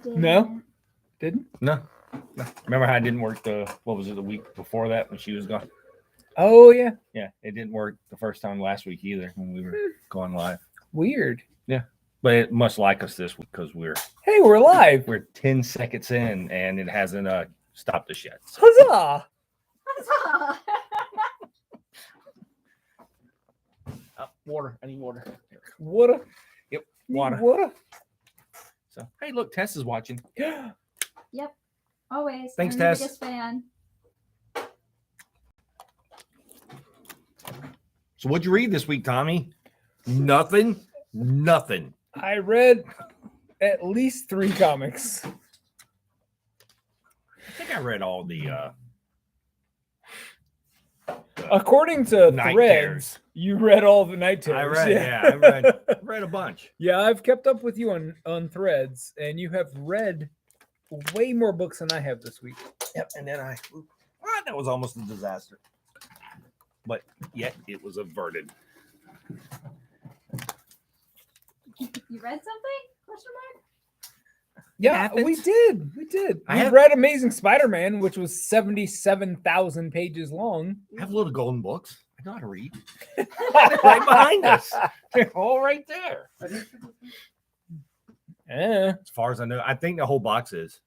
No? Didn't? No. Remember how it didn't work the week before that when she was gone? Oh, yeah. Yeah, it didn't work the first time last week either when we were going live. Weird. Yeah. But it must like us this week because we're live. We're 10 seconds in and it hasn't stopped us yet. So. Huzzah! Huzzah! Water. I need water. Water. Yep. Water. Water. So hey, look, Tess is watching. Yep. Always. Thanks, I'm Tess. the biggest fan. So what'd you read this week, Tommy? Nothing. I read at least 3 comics. I think I read all the according to Night Threads, Terrors. You read all the Night Terrors. I read a bunch. Yeah, I've kept up with you on Threads, and you have read way more books than I have this week. Yep, and then that was almost a disaster. But yet it was averted. You read something? Question mark? Yeah, we did. I have read Amazing Spider-Man, which was 77,000 pages long. I have little golden books. I know how to read. Right behind us. They're all right there. Yeah, As far as I know, I think the whole box is.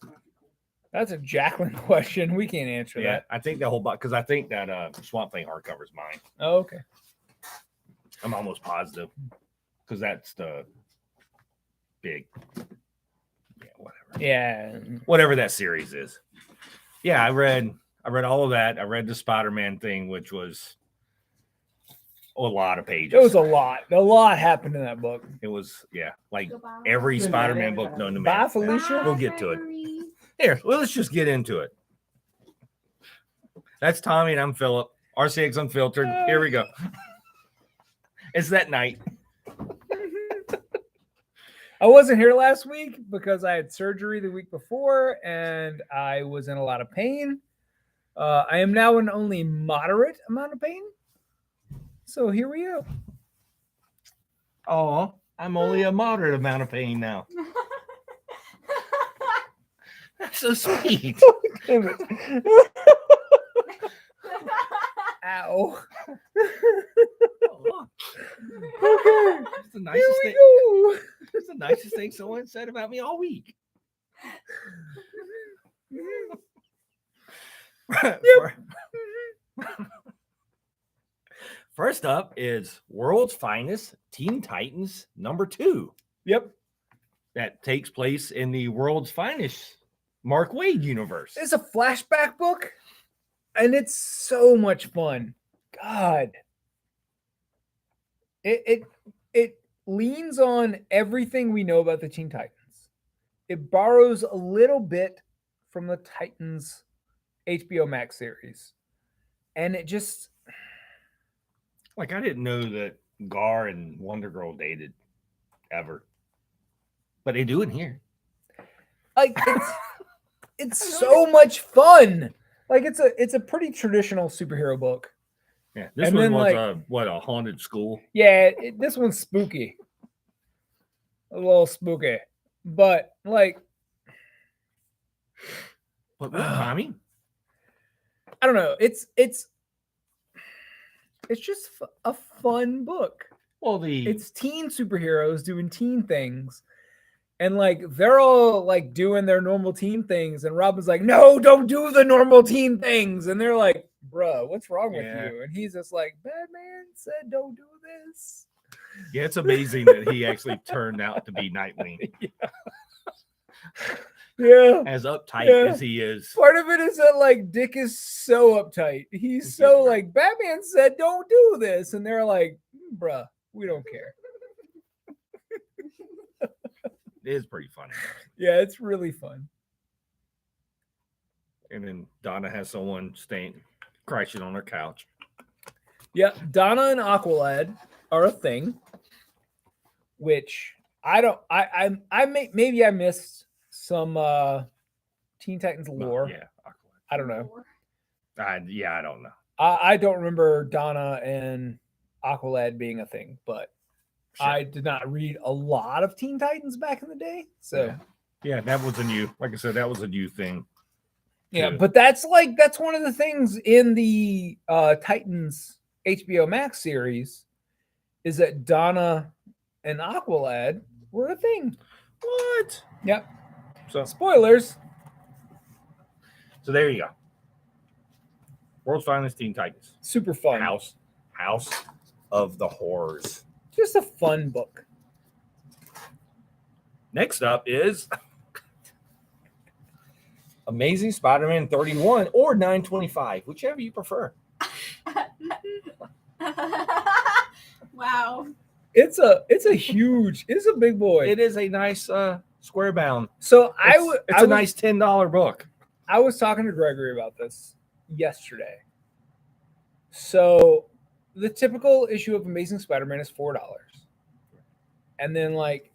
that's a Jacqueline question. We can't answer Yeah, that. I think the whole box because I think that Swamp Thing hardcover is mine. Oh, okay. I'm almost positive because that's the big. Yeah, whatever. Yeah. Whatever that series is. Yeah, I read all of that. I read the Spider-Man thing, which was a lot of pages. It was a lot. A lot happened in that book. It was, like Goodbye. every Spider-Man book known to Bye, man. Felicia. We'll get to it. Gregory. Here, well, let's just get into it. That's Tommy and I'm Philip. RCX Unfiltered. Here we go. It's that night. I wasn't here last week because I had surgery the week before and I was in a lot of pain. I am now in only moderate amount of pain. So here we go. Oh, I'm only a moderate amount of pain now. That's so sweet. Damn it. Ow. Oh, Okay. that's the Here nicest we thing. go. That's the nicest thing someone said about me all week. First up is World's Finest Teen Titans #2. Yep. That takes place in the World's Finest Mark Waid universe. It's a flashback book and it's so much fun. God. It leans on everything we know about the Teen Titans. It borrows a little bit from the Titans HBO Max series. And it just Like, I didn't know that Gar and Wonder Girl dated ever. But they do in here. like it's so much fun. Like it's a pretty traditional superhero book. Yeah. This And one then, was a haunted school. Yeah, this one's spooky. A little spooky. But like But what, Tommy? I don't know. It's just a fun book. Well, It's teen superheroes doing teen things. And like they're all like doing their normal teen things. And Robin's like, no, don't do the normal teen things. And they're like, bruh, what's wrong with Yeah. you? And he's just like, Batman said don't do this. yeah, it's amazing that he actually turned out to be Nightwing. Yeah. As uptight Yeah. as he is. Part of it is that like Dick is so uptight. He's so like, Batman said don't do this. And they're like, bruh, we don't care. It is pretty funny. Yeah, it's really fun. And then Donna has someone crashing on her couch. Yeah, Donna and Aqualad are a thing, which maybe I missed some Teen Titans lore. Yeah. I don't know. I don't know. I don't remember Donna and Aqualad being a thing, but Sure. I did not read a lot of Teen Titans back in the day. So Yeah. Yeah, that was a new, like I said, that was a new thing. Yeah, too. but that's one of the things in the Titans HBO Max series is that Donna and Aqualad were a thing. What? Yep. So Spoilers. there you go. World's Finest Teen Titans. Super fun. House of the Horrors. Just a fun book. Next up is Amazing Spider-Man 31 or 925, whichever you prefer. Wow. It's a big boy. It is a nice square bound. So It's a nice $10 book. I was talking to Gregory about this yesterday. So the typical issue of Amazing Spider-Man is $4. And then like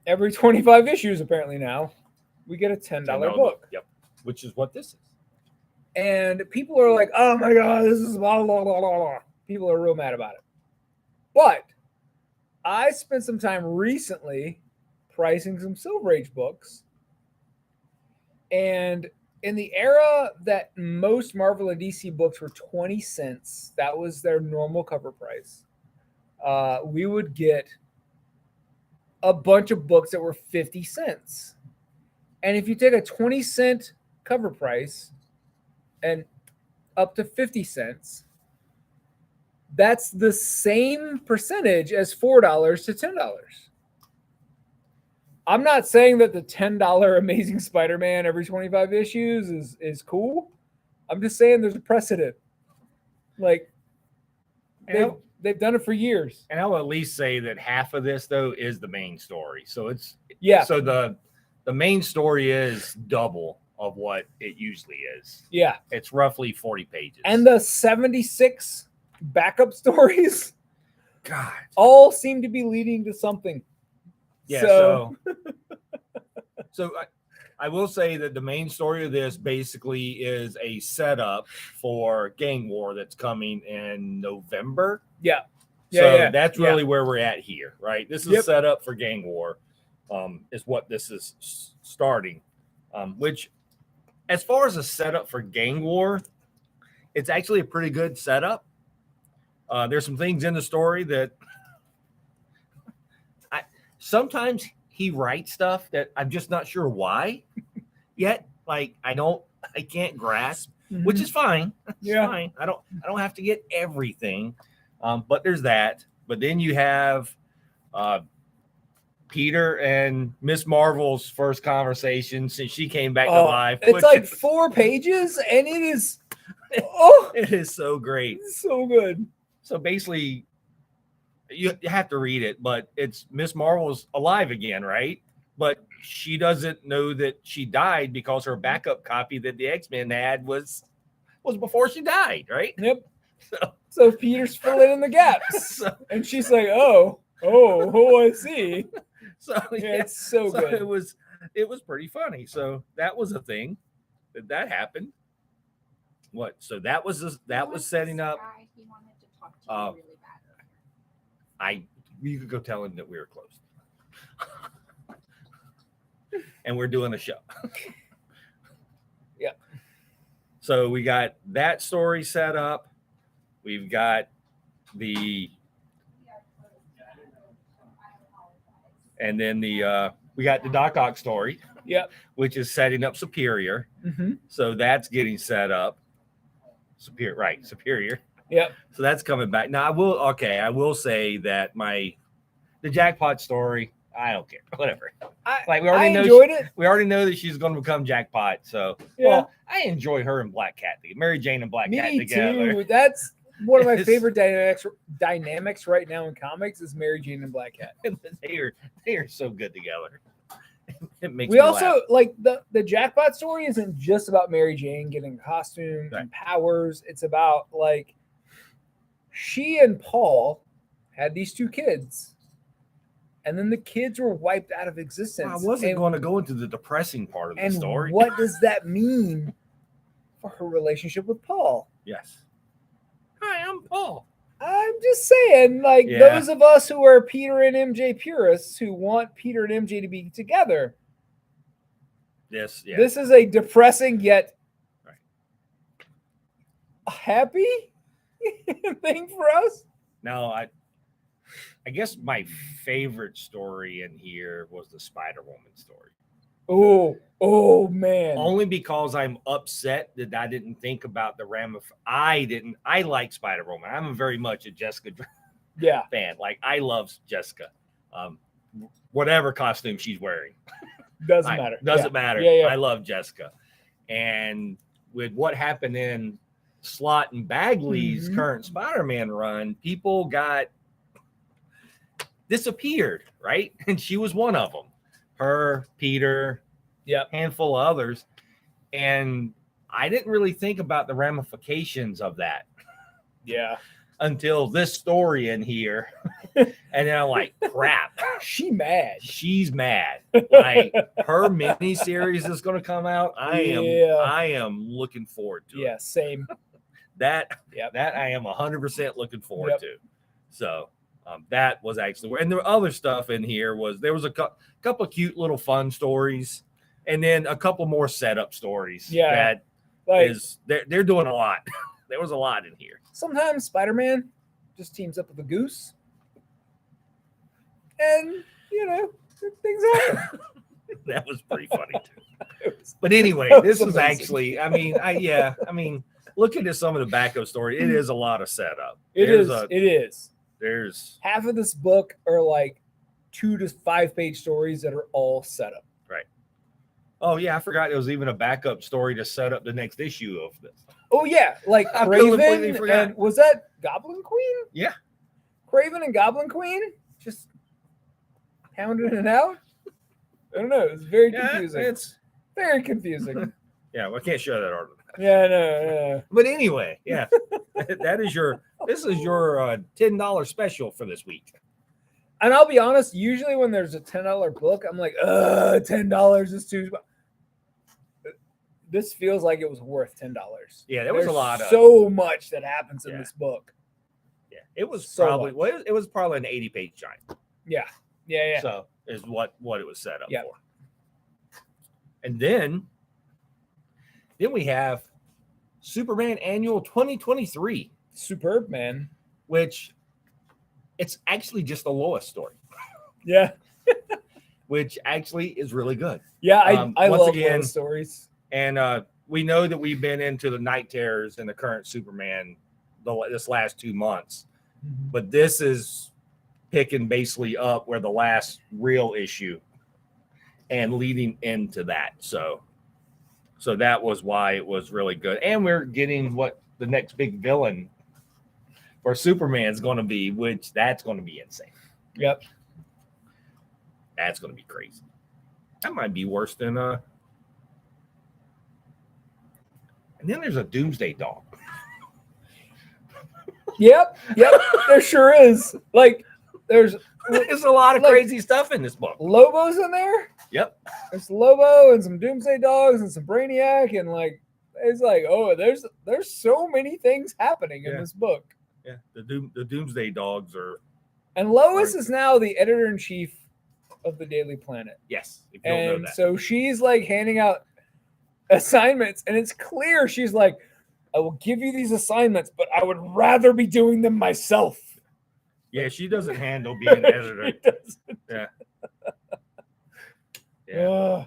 every 25 issues apparently now, we get a $10 book. Yep. Which is what this is. And people are like, oh my God, this is blah, blah, blah, blah, blah. People are real mad about it. But I spent some time recently pricing some Silver Age books. And in the era that most Marvel and DC books were 20 cents, that was their normal cover price. We would get a bunch of books that were 50 cents. And if you take a 20-cent cover price and up to 50 cents, that's the same percentage as $4 to $10. I'm not saying that the $10 Amazing Spider-Man every 25 issues is cool. I'm just saying there's a precedent. Like they've done it for years. And I'll at least say that half of this though is the main story. So it's So the main story is double of what it usually is. Yeah. It's roughly 40 pages. And the 76 backup stories, God, all seem to be leading to something. yeah. So I will say that the main story of this basically is a setup for Gang War that's coming in November. Yeah. That's really where we're at here, right? This is set up for Gang War, is what this is starting. Which, as far as a setup for Gang War, it's actually a pretty good setup. There's some things in the story that sometimes he writes stuff that I'm just not sure why yet. Like I can't grasp, which is fine. It's fine. I don't have to get everything. But there's that. But then you have Peter and Miss Marvel's first conversation since she came back to life. It's like 4 pages, and it is it is so great. So good. So basically, you have to read it, but it's Miss Marvel's alive again, right? But she doesn't know that she died because her backup copy that the X-Men had was before she died, right? Yep. So Peter's filling in the gaps, and she's like, "Oh, I see." So it's so good. It was pretty funny. So that was a thing that happened. What? So that was setting up. He wanted to talk to you really bad. You could go tell him that we were close, and we're doing a show. Yeah. So we got that story set up. We've got and then we got the Doc Ock story. Yep. Which is setting up Superior. Mm-hmm. So that's getting set up. Superior. Yep. So that's coming back. Now I will say that the Jackpot story, I don't care. Whatever. We already enjoyed it. We already know that she's going to become Jackpot. So well, I enjoy her and Black Cat, Mary Jane and Black Cat together. Too. That's one of my favorite dynamics right now in comics is Mary Jane and Black Cat. they are so good together. It makes we me also laugh. like the Jackpot story isn't just about Mary Jane getting a costume and powers. It's about like she and Paul had these 2 kids, and then the kids were wiped out of existence. I wasn't going to go into the depressing part of the story. What does that mean for her relationship with Paul? Yes. Hi, I'm Paul. I'm just saying, those of us who are Peter and MJ purists who want Peter and MJ to be together, This is a depressing yet happy thing for us. No, I guess my favorite story in here was the Spider-Woman story. Oh man. Only because I'm upset that I didn't think about the I like Spider-Woman. I'm very much a Jessica fan. Like, I love Jessica. Whatever costume she's wearing. Doesn't matter. Doesn't matter. Yeah. I love Jessica. And with what happened in Slott and Bagley's current Spider-Man run, people disappeared, right? And she was one of them. Her, Peter, handful of others. And I didn't really think about the ramifications of that. Yeah. Until this story in here. And then I'm like, crap. She's mad. Like, her mini series is going to come out. I am looking forward to it. Yeah, same. That I am 100% looking forward to. So that was actually, and the other stuff in here there was a couple of cute little fun stories, and then a couple more setup stories. Yeah, they're doing a lot. There was a lot in here. Sometimes Spider-Man just teams up with a goose, and things happen. That was pretty funny too. But anyway, this is actually, looking at some of the backup story, it is a lot of setup. It is. There's half of this book are like 2 to 5 page stories that are all set up. Right. Oh yeah, I forgot there was even a backup story to set up the next issue of this. Oh yeah, like Craven and was that Goblin Queen? Yeah. Craven and Goblin Queen just pounding it out. I don't know. It's very confusing. It's very confusing. Yeah, well, I can't show that art. Yeah, no. But anyway, yeah, this is your $10 special for this week. And I'll be honest, usually when there's a $10 book, I'm like, $10 is too. This feels like it was worth $10. Yeah, there's a lot of so much that happens in this book. Yeah, it was probably it was probably an 80-page giant. Yeah. So is what it was set up for. And then we have Superman Annual 2023. Superb, man. Which it's actually just a Lois story. Yeah. Which actually is really good. Yeah, I love Lois stories. And we know that we've been into the night terrors in the current Superman this last 2 months. Mm-hmm. But this is picking basically up where the last real issue and leading into that. So that was why it was really good. And we're getting what the next big villain for Superman's going to be, which that's going to be insane. Yep. That's going to be crazy. That might be worse than and then there's a Doomsday Dog. Yep. There sure is. Like, there's a lot of crazy stuff in this book. Lobo's in there. Yep. There's Lobo and some Doomsday Dogs and some Brainiac, and it's like, oh, there's so many things happening in this book. Yeah. The Doomsday Dogs are. And Lois is now the editor-in-chief of the Daily Planet. Yes. If you don't know that. So she's like handing out assignments, and it's clear she's like, I will give you these assignments, but I would rather be doing them myself. Yeah, she doesn't handle being an editor. Yeah. Yeah.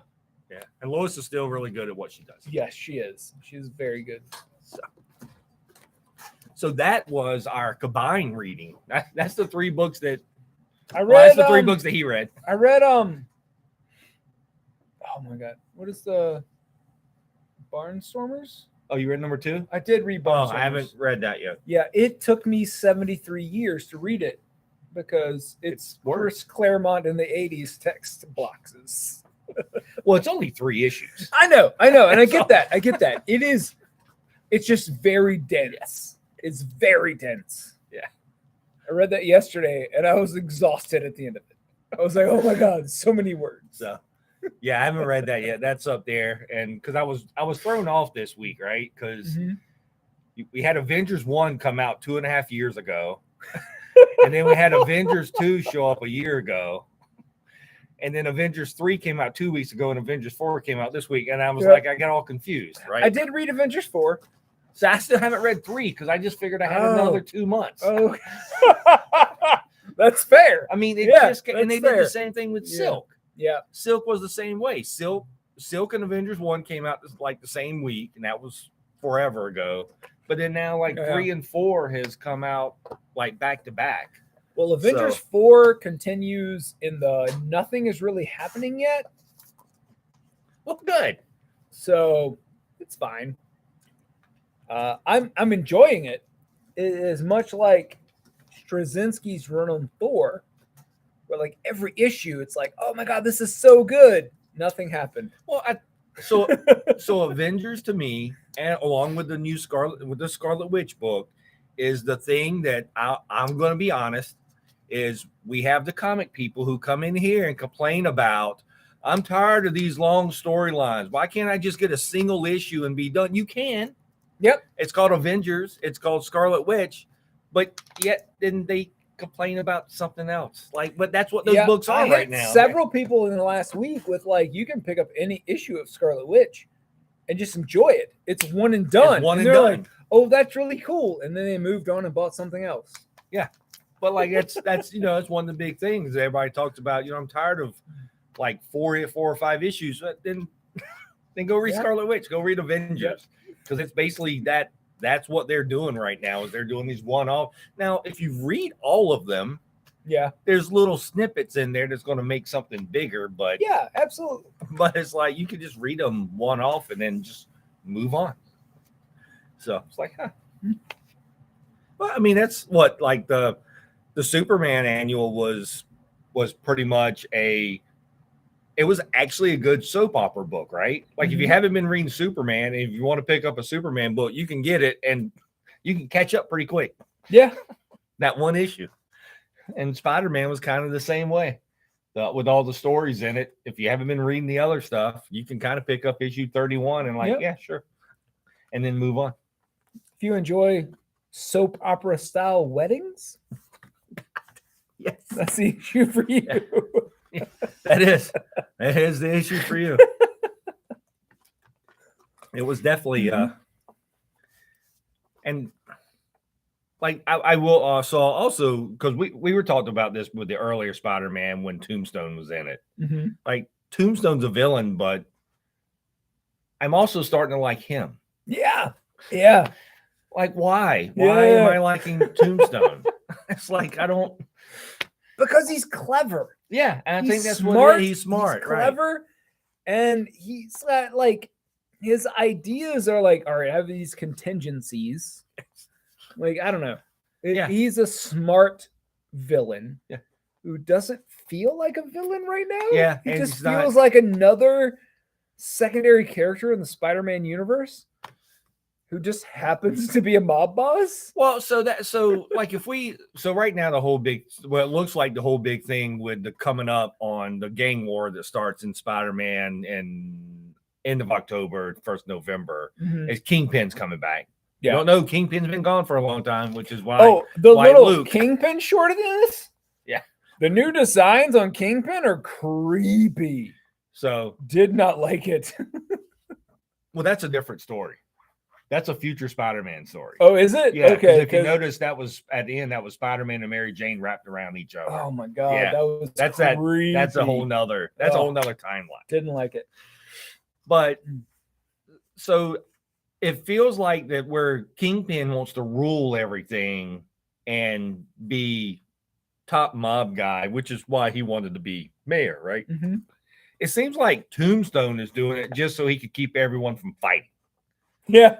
And Lois is still really good at what she does. Yes, she is. She's very good. So that was our combined reading. That's the 3 books that I read. That's the 3 books that he read. I read oh my god, what is the Barnstormers? Oh, you read number 2? I did read Barnstormers. I haven't read that yet. Yeah, it took me 73 years to read it because it's first Claremont in the 80s text boxes. Well, it's only 3 issues. I know, and I get that. It's just very dense. Yes. It's very dense. Yeah. I read that yesterday, and I was exhausted at the end of it. I was like, oh my god, so many words. So, yeah, I haven't read that yet. That's up there, and because I was thrown off this week, right? Because we had Avengers 1 come out 2.5 years ago, and then we had Avengers 2 show up a year ago, And then Avengers 3 came out 2 weeks ago, and Avengers 4 came out this week. And I was Yep. like, I got all confused, right? I did read Avengers 4. So I still haven't read 3 because I just figured I had another 2 months. Oh, that's fair. I mean, that's and they fair. did the same thing with Yeah. Silk. Yeah. Silk was the same way. Silk and Avengers 1 came out like the same week, and that was forever ago. But then now, like 3 and 4 has come out like back to back. Well, Avengers 4 continues in the nothing is really happening yet. Well, good. So it's fine. I'm enjoying it. It is much like Straczynski's run on Thor, where like every issue, it's like, oh my god, this is so good. Nothing happened. Well, so Avengers to me, and along with the Scarlet Witch book, is the thing that I'm going to be honest, is we have the comic people who come in here and complain about, I'm tired of these long storylines. Why can't I just get a single issue and be done? You can. Yep. It's called Avengers. It's called Scarlet Witch, but yet then they complain about something else. Like, but that's what those books are right now. Several people in the last week with like, you can pick up any issue of Scarlet Witch and just enjoy it. It's one and done. It's one and they're done. like, oh, that's really cool. And then they moved on and bought something else. Yeah. But like that's it's one of the big things everybody talks about. I'm tired of like four or five issues. But then go read Scarlet Witch. Go read Avengers, because it's basically that's what they're doing right now. Is they're doing these one-off. Now, if you read all of them, there's little snippets in there that's going to make something bigger. But yeah, absolutely. But it's like you could just read them one-off and then just move on. So it's like, well, I mean, that's what like the Superman annual was pretty much it was actually a good soap opera book, right? Like if you haven't been reading Superman, and if you want to pick up a Superman book, you can get it and you can catch up pretty quick. Yeah. That one issue. And Spider-Man was kind of the same way. With all the stories in it. If you haven't been reading the other stuff, you can kind of pick up issue 31 and like, yeah, sure. And then move on. If you enjoy soap opera style weddings, yes, that's the issue for you. Yeah. That is the issue for you. It was definitely and like I will also because we were talking about this with the earlier Spider-Man when Tombstone was in it. Like Tombstone's a villain, but I'm also starting to like him. Yeah. Like why am I liking Tombstone? It's like I don't, because he's clever. Yeah, and I think that's smart. what he's smart, he's clever, right? And he's got like his ideas are like, all right, I have these contingencies. Like I don't know. He's a smart villain. Yeah. Who doesn't feel like a villain right now. Yeah, he just feels like another secondary character in the Spider-Man universe who just happens to be a mob boss. Well, so like right now it looks like the whole big thing with the coming up on the gang war that starts in Spider-Man in end of October, 1st November, is Kingpin's coming back. Yeah. You don't know, Kingpin's been gone for a long time, which is why. Oh, the little Kingpin short of this? Yeah. The new designs on Kingpin are creepy. So did not like it. Well, that's a different story. That's a future Spider-Man story. Oh, is it? Yeah. Okay. If you notice, that was at the end. That was Spider-Man and Mary Jane wrapped around each other. Oh my god, yeah. that's creepy. That's a whole nother. That's a whole nother timeline. Didn't like it. But so it feels like that where Kingpin wants to rule everything and be top mob guy, which is why he wanted to be mayor, right? It seems like Tombstone is doing it just so he could keep everyone from fighting. Yeah.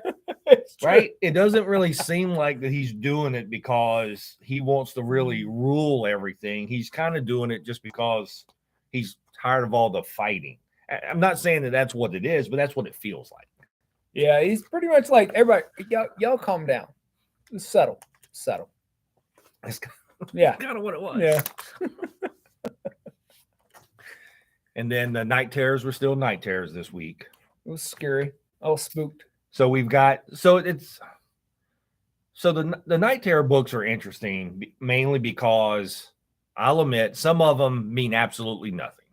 Right? It doesn't really seem like that he's doing it because he wants to really rule everything. He's kind of doing it just because he's tired of all the fighting. I'm not saying that that's what it is, but that's what it feels like. Yeah, he's pretty much like, everybody, y'all calm down. Settle. That's yeah. kind of what it was. Yeah. And then the Night Terrors were still Night Terrors this week. It was scary. I was spooked. So we've got the Night Terror books are interesting mainly because I'll admit some of them mean absolutely nothing.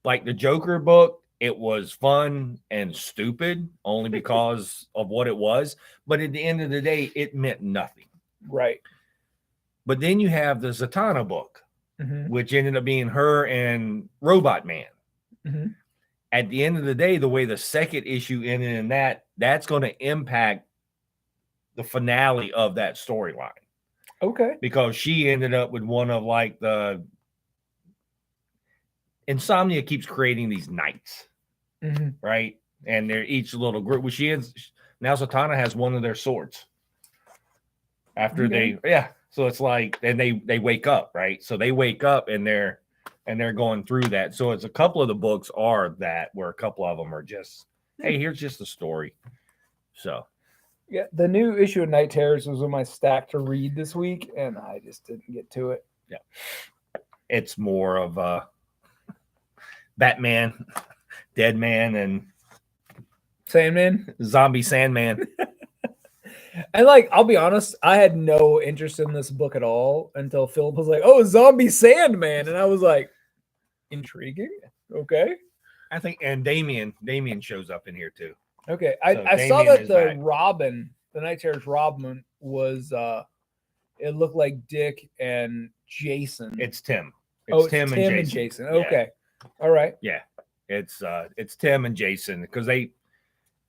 like the Joker book, it was fun and stupid only because of what it was. But at the end of the day, it meant nothing. Right. But then you have the Zatanna book, Mm-hmm. which ended up being her and Robot Man. Mm-hmm. At the end of the day, the way the second issue ended in that's going to impact the finale of that storyline. Okay. Because she ended up with one of like the Insomnia keeps creating these knights, right? And they're each little group. Well, she is now Zatanna has one of their swords. After so it's like, and they wake up, right? So they wake up and they're going through that. So it's a couple of the books are that where a couple of them are just, hey, here's just a story. So yeah, the new issue of Night Terrors was on my stack to read this week, and I just didn't get to it. Yeah, it's more of Batman, Dead Man, and Sandman, Zombie Sandman. And like, I'll be honest, I had no interest in this book at all until Philip was like, "Oh, Zombie Sandman," and I was like, "Intriguing, okay." I think, and Damien shows up in here too. Okay, So I saw Damien that is the back. Robin, the Night Terror's Robin, was it looked like Dick and Jason. It's Tim. It's Tim and Jason. Yeah. Okay, all right. Yeah, it's Tim and Jason because they,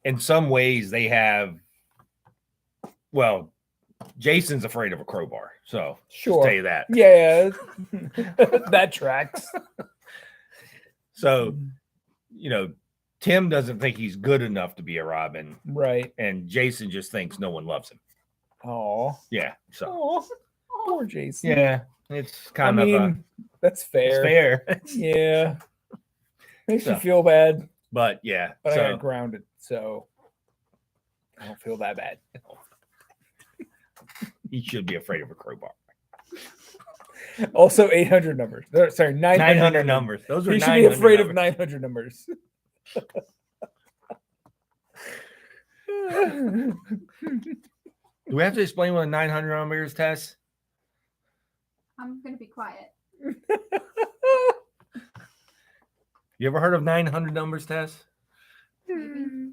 in some ways, they have. Well, Jason's afraid of a crowbar, so Sure. just tell you that. Yeah, that tracks. So, Tim doesn't think he's good enough to be a Robin, right? And Jason just thinks no one loves him. Oh, yeah. So, poor Jason. Yeah, it's kind of. That's fair. It's fair. Yeah, makes you feel bad. But yeah, but I got grounded, so I don't feel that bad. He should be afraid of a crowbar. Also, 800 numbers. Sorry, 900 numbers. Those are. He should be afraid of 900 numbers. Do we have to explain what a 900 number is, Tess? I'm gonna be quiet. You ever heard of 900 numbers, Tess? Maybe.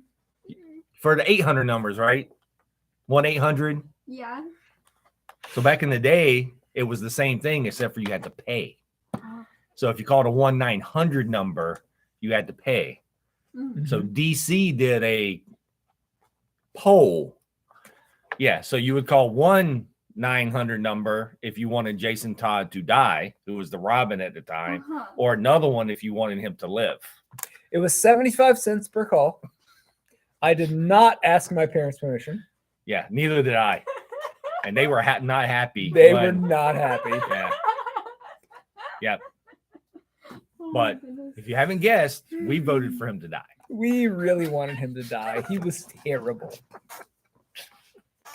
For the 800 numbers, right? 1-800. Yeah. So back in the day, it was the same thing except for you had to pay. Oh. So if you called a 1-900 number, you had to pay. Mm-hmm. So DC did a poll. Yeah, so you would call 1-900 number if you wanted Jason Todd to die, who was the Robin at the time, or another one if you wanted him to live. It was 75 cents per call. I did not ask my parents' permission. Yeah, neither did I. And they were not happy. They were not happy. Yeah. Yep. Oh But if you haven't guessed, we voted for him to die. We really wanted him to die. He was terrible.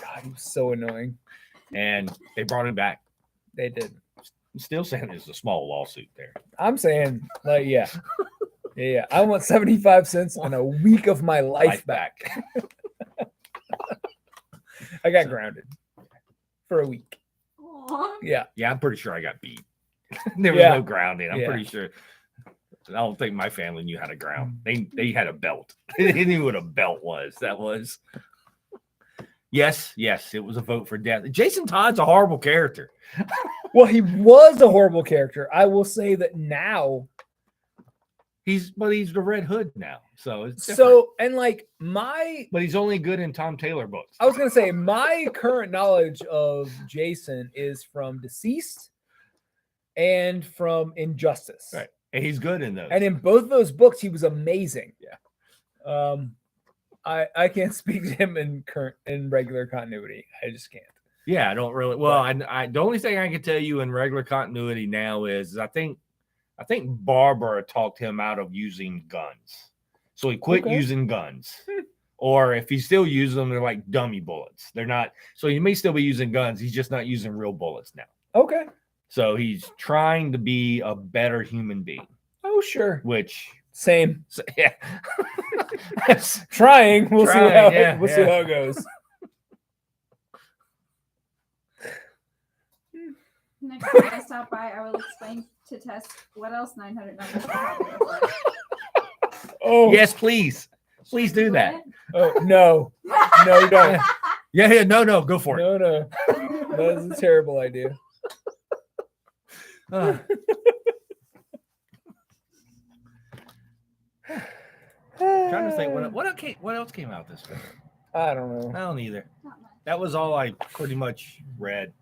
God, he was so annoying. And they brought him back. They did. I'm still saying there's a small lawsuit there. I'm saying, like, yeah. Yeah. I want 75 cents and a week of my life back. I got grounded for a week. Aww. Yeah. Yeah, I'm pretty sure I got beat. There was no grounding. I'm pretty sure. I don't think my family knew how to ground. They had a belt. They knew what a belt was. That was. Yes, it was a vote for death. Jason Todd's a horrible character. Well, he was a horrible character. I will say that now. He's the Red Hood now. So it's different. So, and like but he's only good in Tom Taylor books. I was going to say, my current knowledge of Jason is from Deceased and from Injustice. Right. And he's good in those. And in both those books, he was amazing. Yeah. I can't speak to him in regular continuity. I just can't. Yeah, I don't really. Well, I the only thing I can tell you in regular continuity now is I think Barbara talked him out of using guns. So he quit using guns. Or if he still uses them, they're like dummy bullets. They're not. So he may still be using guns. He's just not using real bullets now. Okay. So he's trying to be a better human being. Oh, sure. Which same. So, yeah. Trying. We'll see how it goes. Next time I stop by, I will explain to test what else 900 numbers have in it. Oh Yes, please. Please do that. Oh no, no, don't. Yeah, no, go for it. No. That's a terrible idea. Uh, trying to think what else came out this week. I don't know. I don't either. Not much. That was all I pretty much read.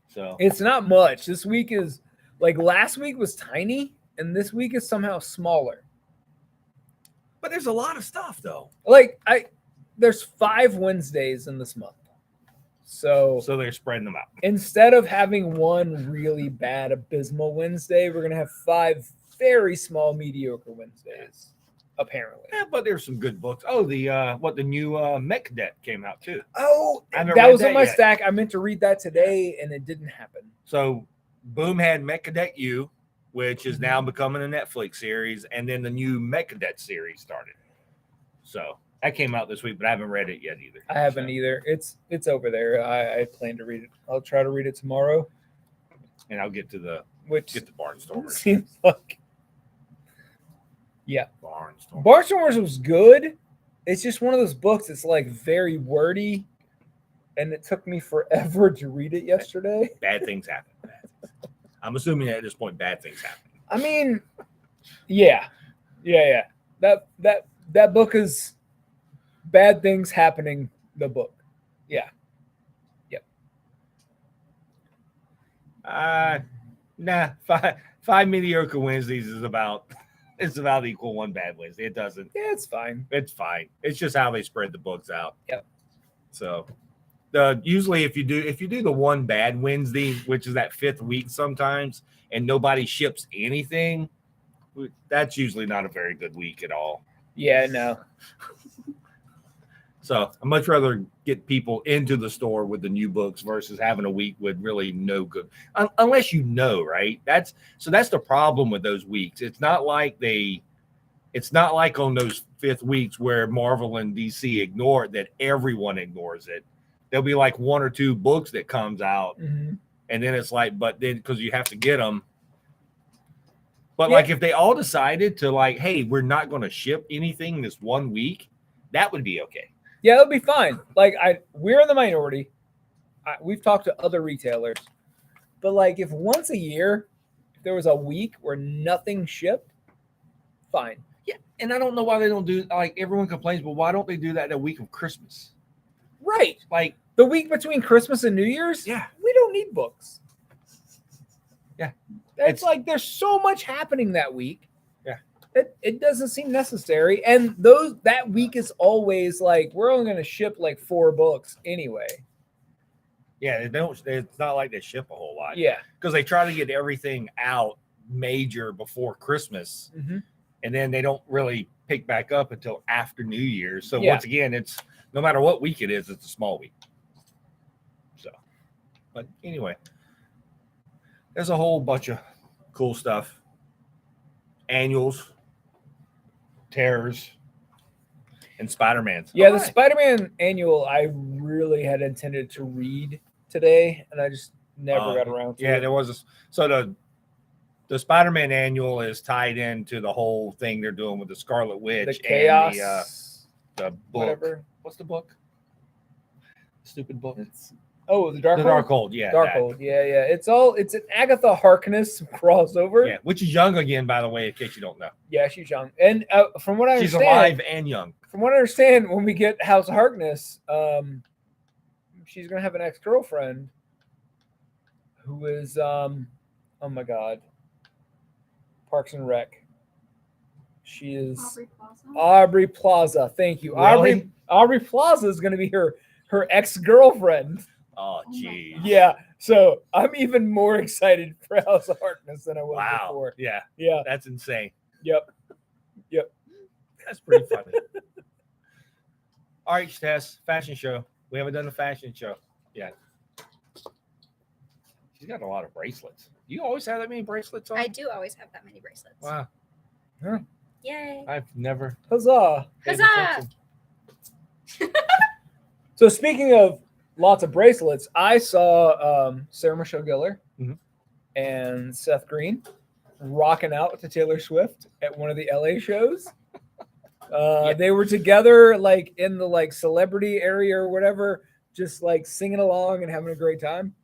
So It's not much. This week is like last week was tiny, and this week is somehow smaller. but there's a lot of stuff though. Like there's 5 Wednesdays in this month. So they're spreading them out. instead of having one really bad abysmal Wednesday, we're gonna have 5 very small mediocre Wednesdays, apparently. Yeah, but there's some good books. Oh, the new Mech Cadet came out too. Oh, I haven't that read was on that my yet. stack. I meant to read that today, and it didn't happen. So Boom had Mech Cadet U, which is now becoming a Netflix series, and then the new Mech Cadet series started. So that came out this week, but I haven't read it yet either. I haven't So, either. It's over there. I plan to read it. I'll try to read it tomorrow, and I'll get the which Barnstormers. seems like Barnstormers. Barnstormers was good. It's just one of those books that's like very wordy, and it took me forever to read it yesterday. Bad things happen. I'm assuming at this point bad things happen. I mean, yeah. That book is bad things happening. The book, yeah. Nah, five mediocre Wednesdays is about equal one bad Wednesday. It doesn't. Yeah, it's fine. It's fine. It's just how they spread the books out. Yep. So usually if you do the one bad Wednesday, which is that 5th week sometimes, and nobody ships anything, that's usually not a very good week at all. Yeah, no. So I'd much rather get people into the store with the new books versus having a week with really no good, unless you know, right? That's the problem with those weeks. It's not like on those 5th weeks where Marvel and DC ignore it, that everyone ignores it. There'll be like 1 or 2 books that comes out, Mm-hmm. and then it's like, but then because you have to get them. But Yeah. like if they all decided to like, hey, we're not going to ship anything this 1 week, that would be okay. Yeah, it'll be fine. Like we're in the minority. We've talked to other retailers, but like if once a year, if there was a week where nothing shipped, fine. Yeah, and I don't know why they don't do, like everyone complains, but why don't they do that the week of Christmas? Right. Like The week between Christmas and New Year's, Yeah. we don't need books. Yeah. It's like there's so much happening that week. Yeah. It doesn't seem necessary. And that week is always like, we're only going to ship like 4 books anyway. Yeah, it's not like they ship a whole lot. Yeah. Because they try to get everything out major before Christmas, Mm-hmm. and then they don't really pick back up until after New Year's. So Yeah. once again, it's no matter what week it is, it's a small week. So, but anyway, there's a whole bunch of cool stuff. Annuals, Terrors, and Spider-Man's. Yeah, All the right. Spider-Man annual I really had intended to read today, and I just never got around to Yeah, it. there was the Spider-Man annual is tied into the whole thing they're doing with the Scarlet Witch The Chaos, and the book. whatever. What's the book? Stupid book. The Dark The Hold? Darkhold. Yeah, that. Darkhold. Yeah. It's an Agatha Harkness crossover. Yeah, which is young again, by the way, in case you don't know. Yeah, she's young. And from what I She's understand, alive and young. from what I understand, when we get House of Harkness, she's gonna have an ex-girlfriend who is oh my god, Parks and Rec. She is Aubrey Plaza. Aubrey Plaza. Thank you. Really? Aubrey Plaza is gonna be her ex-girlfriend. Oh, Oh my geez. God. Yeah. So I'm even more excited for House of Harkness than I was Wow. before. Yeah, Yeah. that's insane. Yep. That's pretty funny. All right, Tess, fashion show. We haven't done the fashion show yet. She's got a lot of bracelets. You always have that many bracelets on? I do always have that many bracelets. Wow. Yay. I've never Huzzah. paid Huzzah! attention. So speaking of lots of bracelets, I saw Sarah Michelle Gellar Mhm. and Seth Green rocking out to Taylor Swift at one of the LA shows. They were together like in the like celebrity area or whatever, just like singing along and having a great time.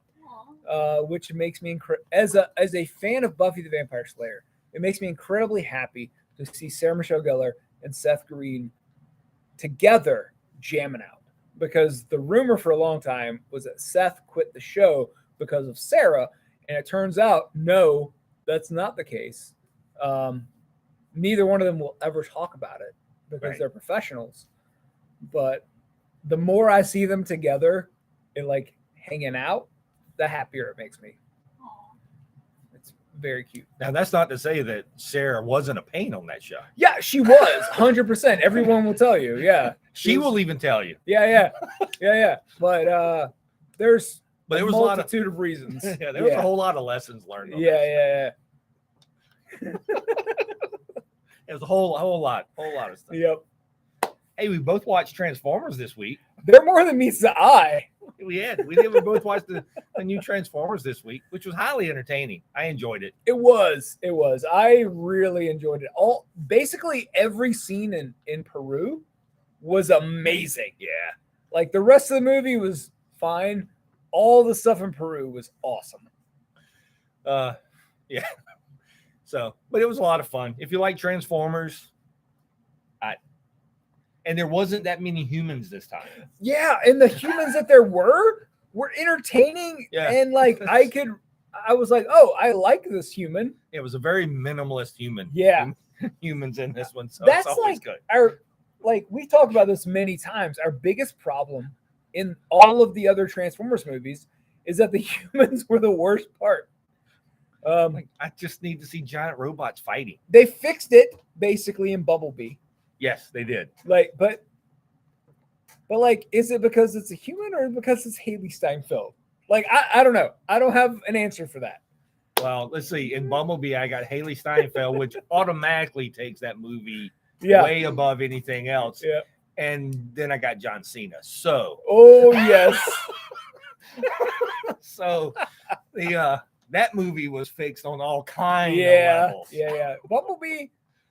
Which makes me as a fan of Buffy the Vampire Slayer, it makes me incredibly happy to see Sarah Michelle Gellar and Seth Green together jamming out. Because the rumor for a long time was that Seth quit the show because of Sarah, and it turns out no, that's not the case. Neither one of them will ever talk about it because they're professionals. But the more I see them together and like hanging out, the happier it makes me. It's very cute. Now, that's not to say that Sarah wasn't a pain on that show. Yeah, she was 100%. Everyone will tell you. Yeah, she will even tell you. Yeah. But there's there was multitude of reasons. Yeah, there was a whole lot of lessons learned. Yeah. It was a whole lot of stuff. Yep. Hey, we both watched Transformers this week. They're more than meets the eye. We both watched the new Transformers this week, which was highly entertaining. I enjoyed it. It was. I really enjoyed it. Basically every scene in Peru was amazing. Yeah. Like the rest of the movie was fine. All the stuff in Peru was awesome. Yeah. So, but it was a lot of fun. If you like Transformers, and there wasn't that many humans this time. Yeah, and the humans that there were entertaining. Yeah. And like I was like, oh, I like this human. It was a very minimalist human. Yeah. Humans in this one. So that's it's always like good. we talked about this many times. Our biggest problem in all of the other Transformers movies is that the humans were the worst part. I just need to see giant robots fighting. They fixed it basically in Bumblebee. Yes, they did. But is it because it's a human or because it's Haley Steinfeld? Like, I don't know. I don't have an answer for that. Well, let's see. In Bumblebee, I got Haley Steinfeld, which automatically takes that movie way above anything else. Yeah. And then I got John Cena. So. Oh, yes. So that movie was fixed on all kinds of levels. Yeah.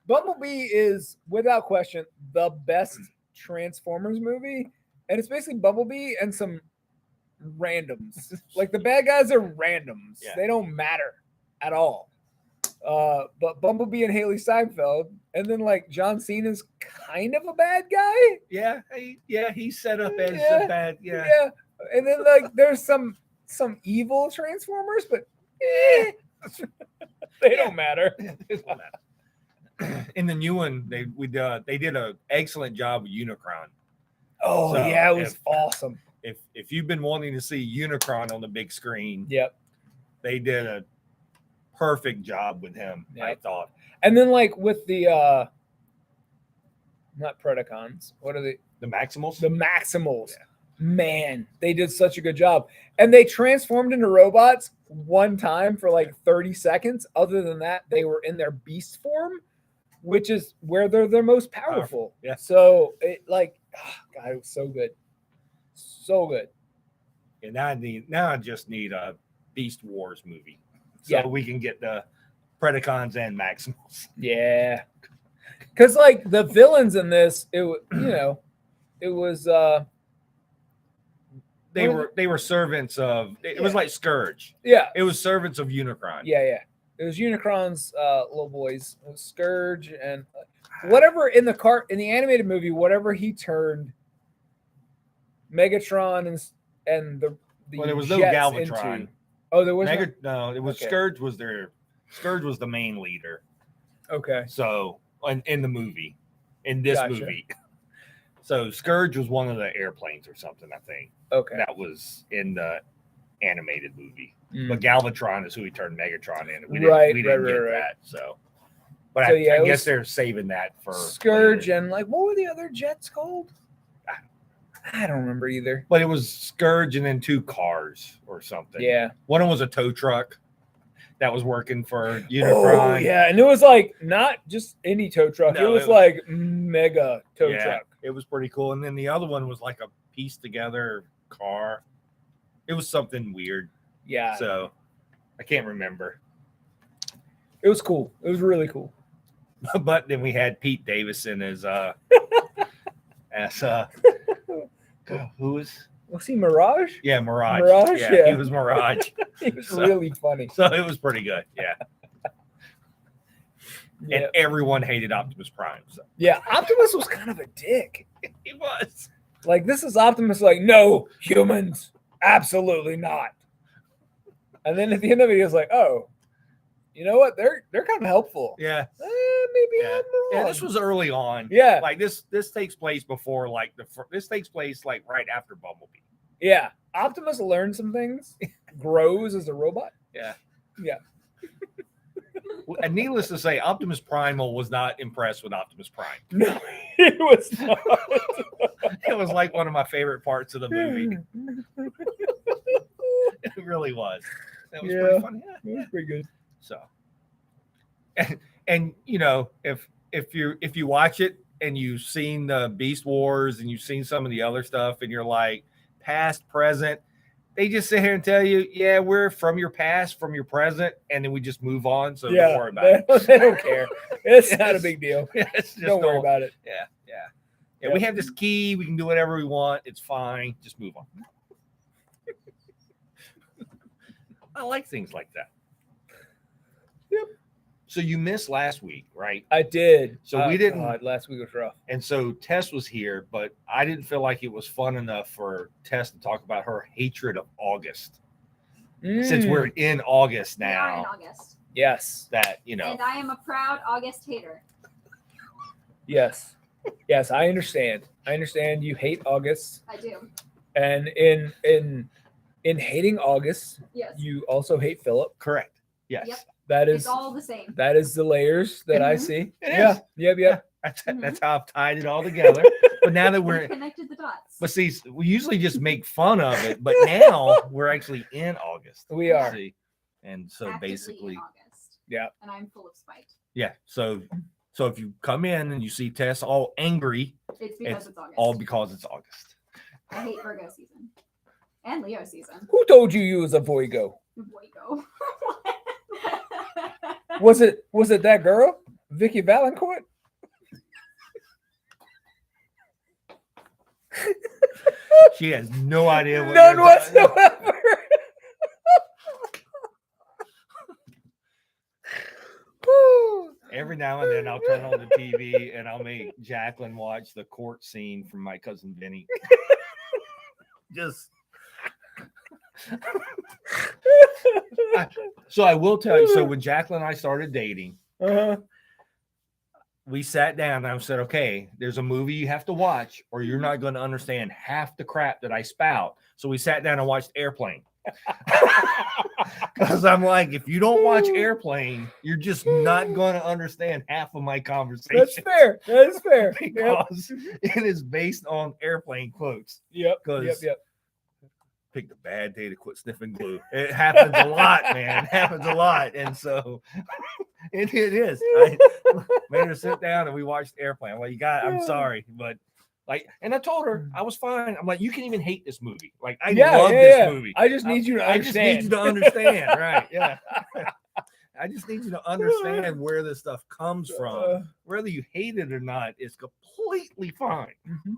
Bumblebee is, without question, the best Transformers movie. And it's basically Bumblebee and some randoms. Like, the bad guys are randoms. Yeah. They don't matter at all. But Bumblebee and Haley Steinfeld, and then, like, John Cena's kind of a bad guy. Yeah, he's set up as a bad, Yeah. And then, like, there's some evil Transformers, but they don't matter. It don't matter. In the new one, they did an excellent job with Unicron. Oh, so yeah, it was awesome. If you've been wanting to see Unicron on the big screen, they did a perfect job with him. I thought. And then, like, with the not Predacons, what are they? The Maximals. The Maximals. Yeah. Man, they did such a good job. And they transformed into robots one time for like 30 seconds. Other than that, they were in their beast form, which is where they're their most powerful. Yeah. So it God, it was so good. So good. And now I just need a Beast Wars movie. So we can get the Predacons and Maximals. Yeah. Cause like the villains in this, it was they were servants of it was like Scourge. Yeah. It was servants of Unicron. Yeah. It was Unicron's little boys. It was Scourge and whatever in the animated movie, whatever he turned Megatron and the well, there was no Jets Galvatron. Into. Oh, there was no. It was Scourge was the main leader. Okay. So in the movie, in this movie, so Scourge was one of the airplanes or something. I think. Okay. That was in the animated movie. But Galvatron is who he turned Megatron in. We didn't get that. So, but I guess they're saving that for Scourge later. And like what were the other jets called? I don't remember either. But it was Scourge and then two cars or something. Yeah. One of them was a tow truck that was working for Unicron. Oh, yeah. And it was like not just any tow truck. No, it was like mega tow truck. It was pretty cool. And then the other one was like a pieced together car. It was something weird. Yeah. So I can't remember. It was cool. It was really cool. But then we had Pete Davidson as who was? Was he Mirage? Yeah, Mirage. Mirage, Yeah, yeah. he was Mirage. He was So- really funny. So it was pretty good. Yeah. Yeah. And everyone hated Optimus Prime. So Yeah, Optimus was kind of a dick. he was. Like, this is Optimus like, no, humans, absolutely not. And then at the end of it, he was like, oh, you know what? They're kind of helpful. Yeah. Maybe Yeah. I'm wrong. Yeah, this was early on. Yeah. Like this takes place before like this takes place like right after Bumblebee. Yeah. Optimus learns some things, grows as a robot. Yeah. Yeah. And needless to say, Optimus Primal was not impressed with Optimus Prime. No, it was not. It was like one of my favorite parts of the movie. It really was. That was pretty funny. It was pretty good. So, and you know, if you watch it and you've seen the Beast Wars and you've seen some of the other stuff and you're like past, present, they just sit here and tell you, yeah, we're from your past, from your present, and then we just move on. So don't worry about it. They don't care. It's not a big deal. It's just Don't worry about it. Yeah. We have this key. We can do whatever we want. It's fine. Just move on. I like things like that. Yep. So you missed last week, right? I did. So we didn't. God, last week was rough. And so Tess was here, but I didn't feel like it was fun enough for Tess to talk about her hatred of August. Since we're in August We are in now, August. Yes. that, you know, And I am a proud August hater. Yes. Yes, I understand. I understand you hate August. I do. And in hating August, Yes. you also hate Philip. correct. Yes. Yep. That It's is all the same. that is the layers that I Mhm. see. It Yeah. is. Yep. That's how I've tied it all together. But now that We we're, connected the dots. but see, we usually just make fun of it, but now we're actually in August. We are. See? And so Actively basically, in August. Yeah. And I'm full of spite. yeah. So if you come in and you see Tess all angry, It's because it's August. all because it's August. I hate Virgo season. And Leo season. Who told you was a Voigo? Boygo. Was it that girl? Vicky Valancourt? She has no idea what None you're talking about. whatsoever. Every now and then I'll turn on the TV and I'll make Jacqueline watch the court scene from My Cousin Vinny. Just so I will tell you. So when Jacqueline and I started dating, Uh-huh. we sat down and I said, okay, there's a movie you have to watch or you're not going to understand half the crap that I spout. So we sat down and watched Airplane. Because I'm like, if you don't watch Airplane, you're just not going to understand half of my conversation. That's fair. That's fair. Yep. Because it is based on Airplane quotes. Yep. Because Yep. picked a bad day to quit sniffing glue. It happens a lot, man. It happens a lot. And so it is. I made her sit down and we watched Airplane. I'm like, I'm sorry, but like, and I told her I was fine. I'm like, you can even hate this movie. Like, I love this movie. I just need you to I just understand. need you to understand. Right. Yeah. I just need you to understand where this stuff comes from. Whether you hate it or not is completely fine. Mhm.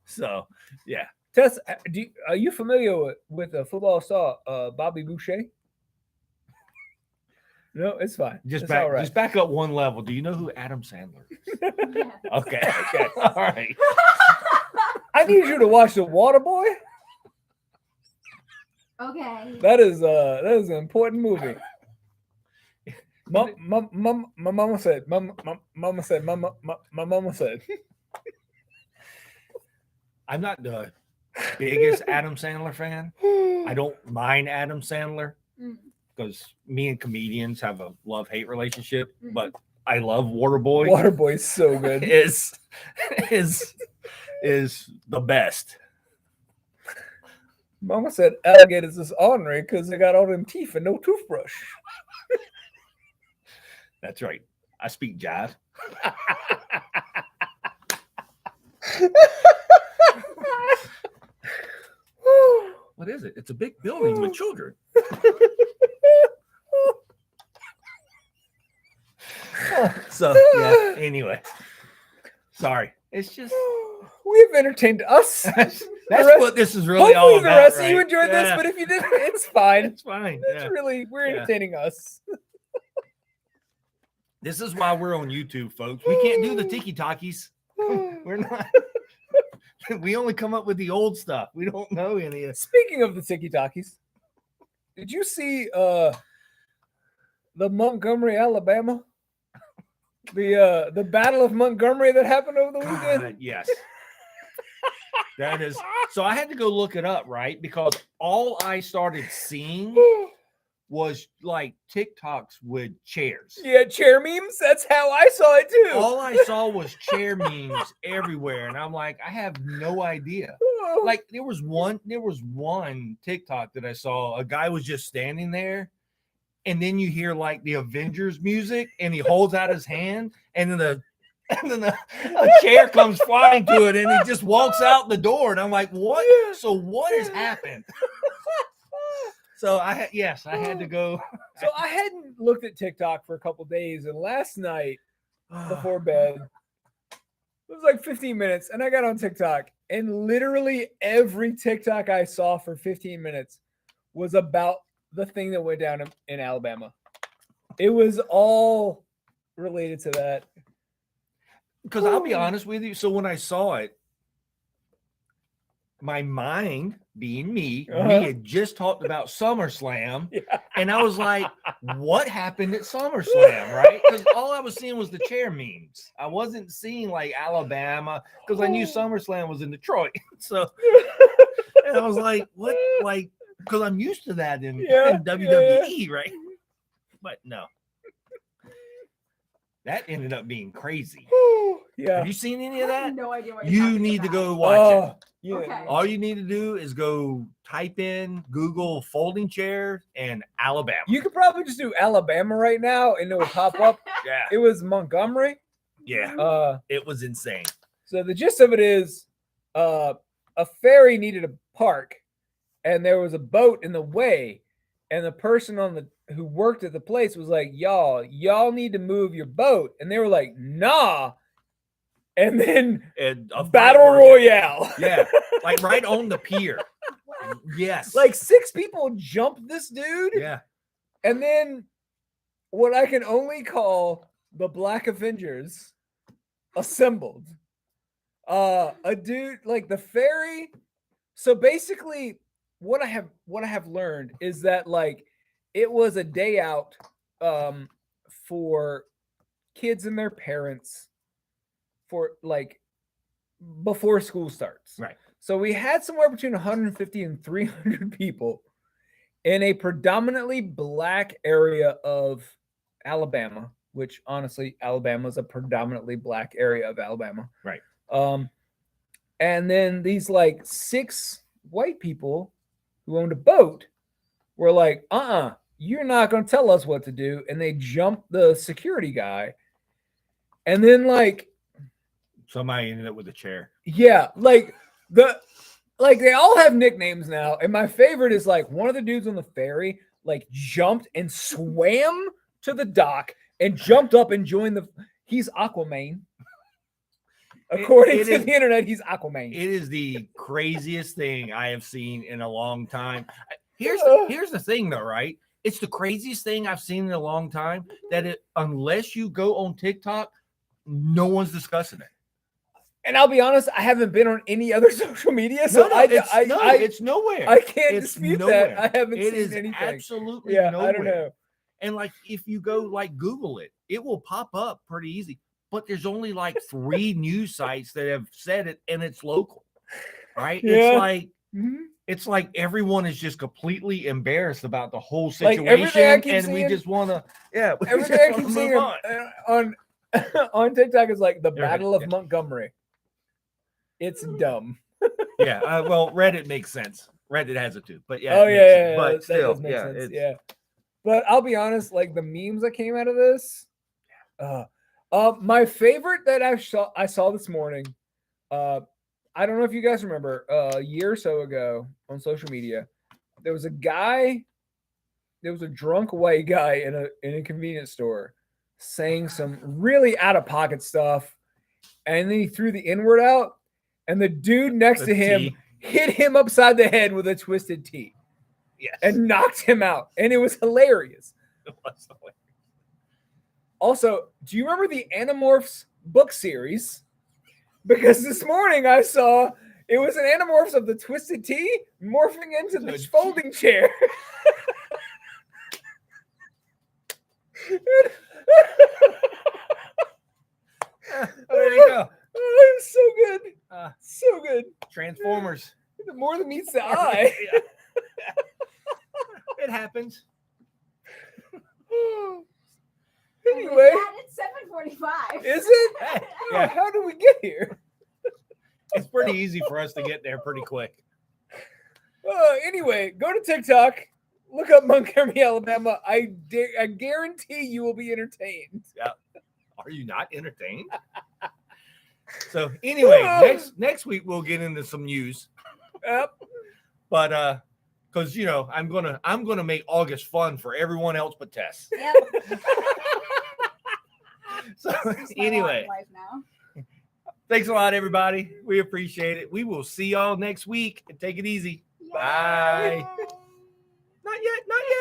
So, yeah. Tess, are you familiar with the football star Bobby Boucher? No, it's fine. Just It's all right. just back up one level. Do you know who Adam Sandler is? Yeah. Okay. Okay. All right. I need you to watch The Water Boy. Okay. That is an important movie. My mama said. My mama said. I'm not the biggest Adam Sandler fan. I don't mind Adam Sandler Mm. because me and comedians have a love-hate relationship, Mhm. but I love Waterboy. Water Boy's so good. is the best. Mama said alligators is ornery because they got all them teeth and no toothbrush. That's right. I speak jive. What is it? It's a big building with children. So yeah. Anyway, sorry. It's just we have entertained us. that's what this is really all Hopefully, about. the rest right? of you enjoyed this, Yeah. but if you didn't, it's fine. It's fine. It's Yeah. really we're Yeah. entertaining us. This is why we're on YouTube, folks. We can't do the tiki talkies. We're not. We only come up with the old stuff. We don't know any of. Speaking of the tiki talkies, did you see the Montgomery, Alabama? The Battle of Montgomery that happened over the weekend? God, yes. That is. So I had to go look it up, right? Because all I started seeing was like TikToks with chairs. Yeah, chair memes. That's how I saw it too. All I saw was chair memes everywhere, and I'm like, I have no idea. Like there was one TikTok that I saw. A guy was just standing there, and then you hear like the Avengers music, and he holds out his hand, and then a chair comes flying to it, and he just walks out the door, and I'm like, what? So what has happened? So I had to go. So I hadn't looked at TikTok for a couple days, and last night before bed, it was like 15 minutes, and I got on TikTok, and literally every TikTok I saw for 15 minutes was about the thing that went down in Alabama. It was all related to that. Because I'll be honest with you. So when I saw it, my mind, being me, we had just talked about SummerSlam, and I was like, what happened at SummerSlam, right? Because all I was seeing was the chair memes. I wasn't seeing like Alabama, because I knew SummerSlam was in Detroit. So and I was like, what? Like, because I'm used to that in WWE, right? But no. That ended up being crazy. Yeah. Have you seen any of I that? have no idea what you're You talking need to about. go watch it. Yeah. Okay. All you need to do is go type in Google folding chair and Alabama. You could probably just do Alabama right now, and it will pop up. Yeah. It was Montgomery. Yeah. It was insane. So the gist of it is, a ferry needed a park, and there was a boat in the way, and the person who worked at the place was like, y'all need to move your boat, and they were like, nah. And then And a battle fight broke out. royale. Yeah. Like right on the pier. Yes. Like 6 people jumped this dude. yeah. And then what I can only call the Black Avengers assembled. A dude like the ferry. So basically what I have learned is that like it was a day out for kids and their parents for like before school starts. Right. So we had somewhere between 150 and 300 people in a predominantly black area of Alabama, which honestly, Alabama is a predominantly black area of Alabama. Right. And then these like 6 white people who owned a boat were like, you're not going to tell us what to do. And they jumped the security guy. And then like, Somebody ended up with a chair. yeah, like they all have nicknames now. And my favorite is like one of the dudes on the ferry like jumped and swam to the dock and jumped up and joined he's Aquaman. According to the internet, he's Aquaman. It is the craziest thing I have seen in a long time. Here's the thing though, right? It's the craziest thing I've seen in a long time that unless you go on TikTok, no one's discussing it. And I'll be honest, I haven't been on any other social media, so it's nowhere. I can't It's dispute nowhere. that. I haven't It seen is anything. absolutely Yeah, nowhere. I don't know. And like if you go like Google it, it will pop up pretty easy. But there's only like 3 news sites that have said it, and it's local, right? Yeah. It's like everyone is just completely embarrassed about the whole Like, situation, everything I keep and seeing- we just want to, Everything I keep seeing on TikTok is like the There it is, Battle of yeah. Montgomery. It's dumb. Yeah, well, Reddit makes sense. Reddit has it too, but yeah. Oh it makes yeah, sense. yeah, But that still, does make yeah, sense. it's- Yeah, but I'll be honest, like the memes that came out of this, my favorite that I saw this morning, I don't know if you guys remember, a year or so ago on social media, there was a drunk white guy in a convenience store saying some really out of pocket stuff, and then he threw the N-word out, and the dude next The to him T. hit him upside the head with a twisted T Yes. and knocked him out, and it was hilarious. It was hilarious. Also, do you remember the Animorphs book series? Because this morning I saw it was an Animorphs of the Twisted T morphing into the folding chair. There you go. Oh, it was so good. So good. Transformers. The more that meets the eye. Yeah. It happens. Anyway, It's 7:45. is it? Hey, Oh, yeah, how did we get here? it's pretty easy for us to get there pretty quick. Anyway, go to TikTok, look up Montgomery, Alabama. I guarantee you will be entertained. Are you not entertained? So anyway, next week we'll get into some news. Yep. But because I'm gonna make August fun for everyone else but Tess. Yep. So It's my anyway, life now. thanks a lot, everybody. We appreciate it. We will see y'all next week and take it easy. Bye. Yay. Not yet. Not yet.